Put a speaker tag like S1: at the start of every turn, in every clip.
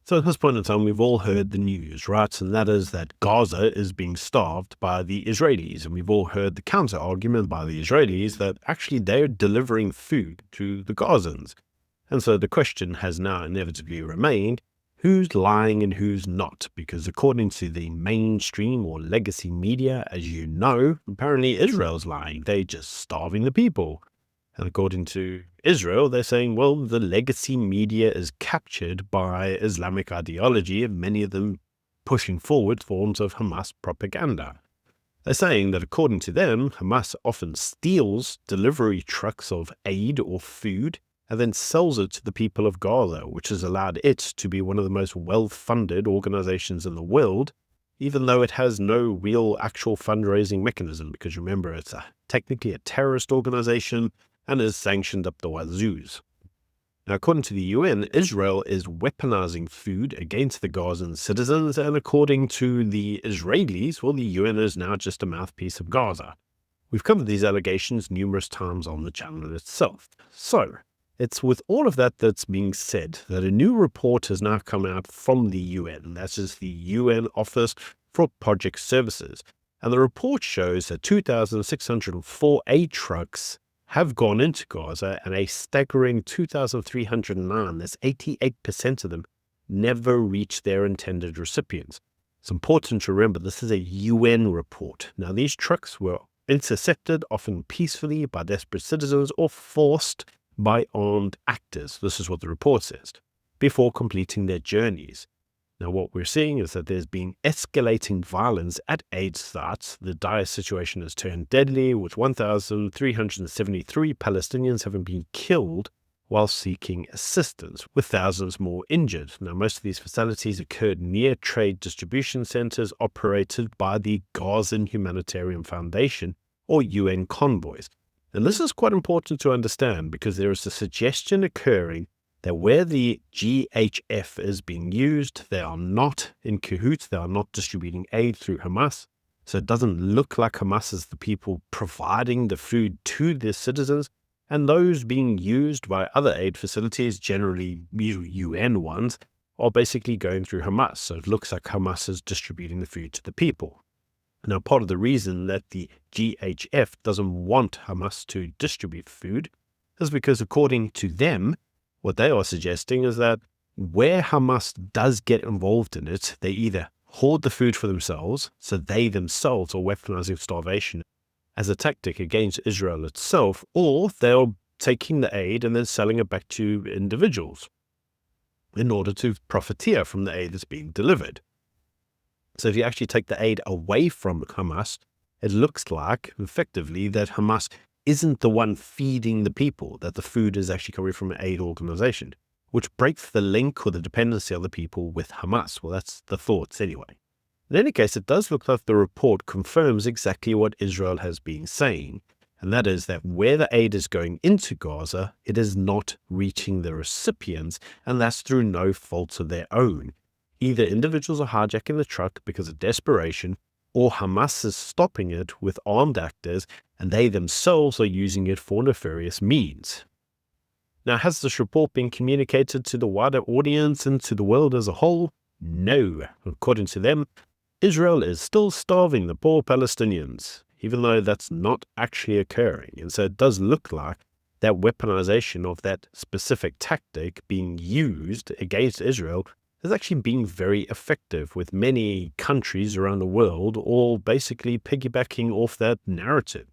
S1: So at this point in time, we've all heard the news, right? And that is that Gaza is being starved by the Israelis. And we've all heard the counter argument by the Israelis that actually they're delivering food to the Gazans. And so the question has now inevitably remained, who's lying and who's not? Because according to the mainstream or legacy media, as you know, apparently Israel's lying. They're just starving the people. And according to Israel, they're saying, well, the legacy media is captured by Islamic ideology, and many of them pushing forward forms of Hamas propaganda. They're saying that according to them, Hamas often steals delivery trucks of aid or food and then sells it to the people of Gaza, which has allowed it to be one of the most well-funded organizations in the world, even though it has no real actual fundraising mechanism, because remember, it's technically a terrorist organization and is sanctioned up the wazoos. Now, according to the UN, Israel is weaponizing food against the Gazan citizens, and according to the Israelis, well, the UN is now just a mouthpiece of Gaza. We've covered these allegations numerous times on the channel itself. So, it's with all of that that's being said that a new report has now come out from the UN. That is the UN Office for Project Services. And the report shows that 2,604 aid trucks have gone into Gaza, and a staggering 2,309, that's 88% of them, never reached their intended recipients. It's important to remember this is a UN report. Now, these trucks were intercepted, often peacefully, by desperate citizens or forced by armed actors. This is what the report says, before completing their journeys. Now, what we're seeing is that there's been escalating violence at aid sites. The dire situation has turned deadly, with 1,373 Palestinians having been killed while seeking assistance, with thousands more injured. Now, most of these facilities occurred near trade distribution centers operated by the Gazan Humanitarian Foundation, or UN convoys. And this is quite important to understand, because there is a suggestion occurring that where the GHF is being used, they are not in cahoots, they are not distributing aid through Hamas. So it doesn't look like Hamas is the people providing the food to their citizens, and those being used by other aid facilities, generally UN ones, are basically going through Hamas. So it looks like Hamas is distributing the food to the people. Now, part of the reason that the GHF doesn't want Hamas to distribute food is because, according to them, what they are suggesting is that where Hamas does get involved in it, they either hoard the food for themselves, so they themselves are weaponizing starvation as a tactic against Israel itself, or they are taking the aid and then selling it back to individuals in order to profiteer from the aid that's being delivered. So if you actually take the aid away from Hamas, it looks like, effectively, that Hamas isn't the one feeding the people, that the food is actually coming from an aid organization, which breaks the link or the dependency of the people with Hamas. Well, that's the thoughts anyway. In any case, it does look like the report confirms exactly what Israel has been saying, and that is that where the aid is going into Gaza, it is not reaching the recipients, and that's through no fault of their own. Either individuals are hijacking the truck because of desperation, or Hamas is stopping it with armed actors, and they themselves are using it for nefarious means. Now, has this report been communicated to the wider audience and to the world as a whole? No. According to them, Israel is still starving the poor Palestinians, even though that's not actually occurring. And so it does look like that weaponization of that specific tactic being used against Israel is actually being very effective, with many countries around the world all basically piggybacking off that narrative.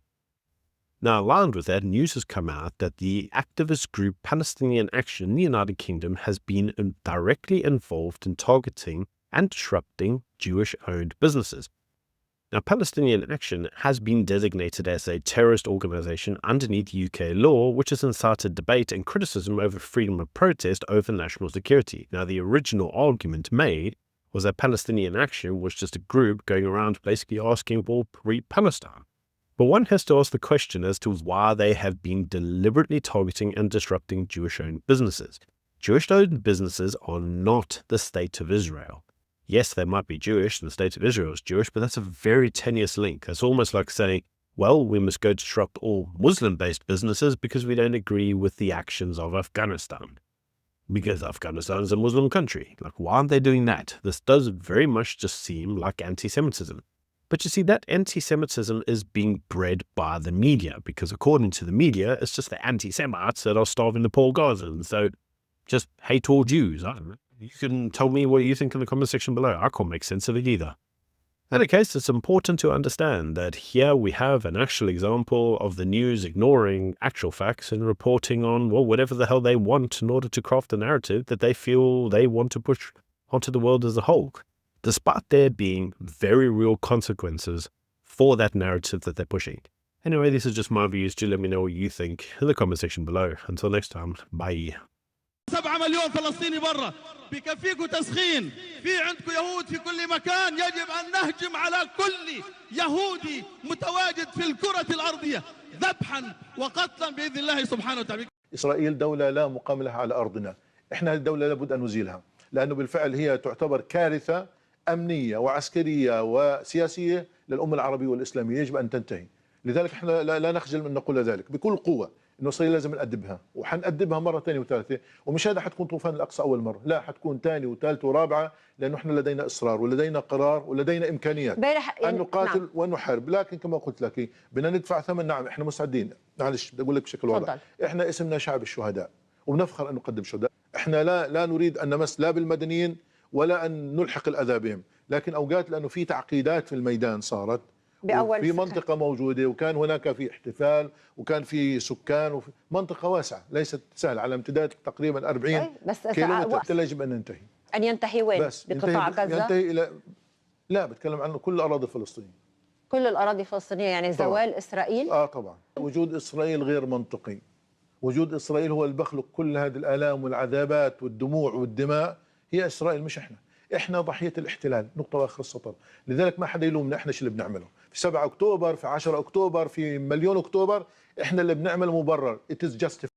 S1: Now, aligned with that, news has come out that the activist group Palestinian Action in the United Kingdom has been directly involved in targeting and disrupting Jewish-owned businesses. Now, Palestinian Action has been designated as a terrorist organization underneath UK law, which has incited debate and criticism over freedom of protest over national security. Now, the original argument made was that Palestinian Action was just a group going around basically asking for free Palestine. But one has to ask the question as to why they have been deliberately targeting and disrupting Jewish-owned businesses. Jewish-owned businesses are not the state of Israel. Yes, they might be Jewish, and the state of Israel is Jewish, but that's a very tenuous link. That's almost like saying, well, we must go disrupt all Muslim-based businesses because we don't agree with the actions of Afghanistan. because Afghanistan is a Muslim country. Like, why aren't they doing that? This does very much just seem like anti-Semitism. But you see, that anti-Semitism is being bred by the media, because according to the media, it's just the anti-Semites that are starving the poor Gazans. So just hate all Jews. I don't know. You can tell me what you think in the comment section below. I can't make sense of it either. In any case, it's important to understand that here we have an actual example of the news ignoring actual facts and reporting on, well, whatever the hell they want in order to craft a narrative that they feel they want to push onto the world as a whole, despite there being very real consequences for that narrative that they're pushing. Anyway, this is just my views. Do let me know what you think in the comment section below. Until next time, bye.
S2: 7 مليون فلسطيني برا بكفيكوا تسخين. في عندكم يهود في كل مكان، يجب أن نهجم على كل يهودي متواجد في الكرة الأرضية ذبحا وقتلا بإذن الله سبحانه وتعالى.
S3: إسرائيل دولة لا مقام لها على أرضنا. إحنا هذه الدولة لابد أن نزيلها، لأنه بالفعل هي تعتبر كارثة أمنية وعسكرية وسياسية للأمة العربية والإسلامية، يجب أن تنتهي. لذلك احنا لا نخجل من نقول ذلك بكل قوة، انه اسرائيل لازم نأدبها، وحنأدبها مره ثانيه وثالثه، ومش هذا حتكون طوفان الاقصى اول مره، لا حتكون ثانيه وثالثه ورابعه، لانه احنا لدينا اصرار ولدينا قرار ولدينا امكانيات ان نقاتل نعم. وان نحارب، لكن كما قلت لك بدنا ندفع ثمن. نعم احنا مستعدين، معلش بدي اقول لك بشكل واضح، احنا اسمنا شعب الشهداء وبنفخر ان نقدم شهداء، احنا لا نريد ان نمس لا بالمدنيين ولا ان نلحق الاذى بهم، لكن اوقات لانه في تعقيدات في الميدان صارت في منطقة موجودة، وكان هناك في احتفال وكان في سكان وفي منطقة واسعة ليست سهلة على امتداد تقريبا 40 كيلومتر. يجب أن ننتهي.
S4: أن ينتهي وين؟ بقطاع غزة؟
S3: ينتهي إلى، لا بتكلم عنه كل الأراضي الفلسطينية.
S4: كل الأراضي الفلسطينية، يعني زوال طبعا. إسرائيل؟
S3: طبعا. وجود إسرائيل غير منطقي. وجود إسرائيل هو اللي بخلق كل هذه الآلام والعذابات والدموع والدماء، هي إسرائيل مش احنا ضحية الاحتلال، نقطة واخر السطر. لذلك ما حدا يلومنا، احنا شو اللي بنعمله في 7 أكتوبر، في 10 أكتوبر، في مليون أكتوبر، احنا اللي بنعمل مبرر. It is justified.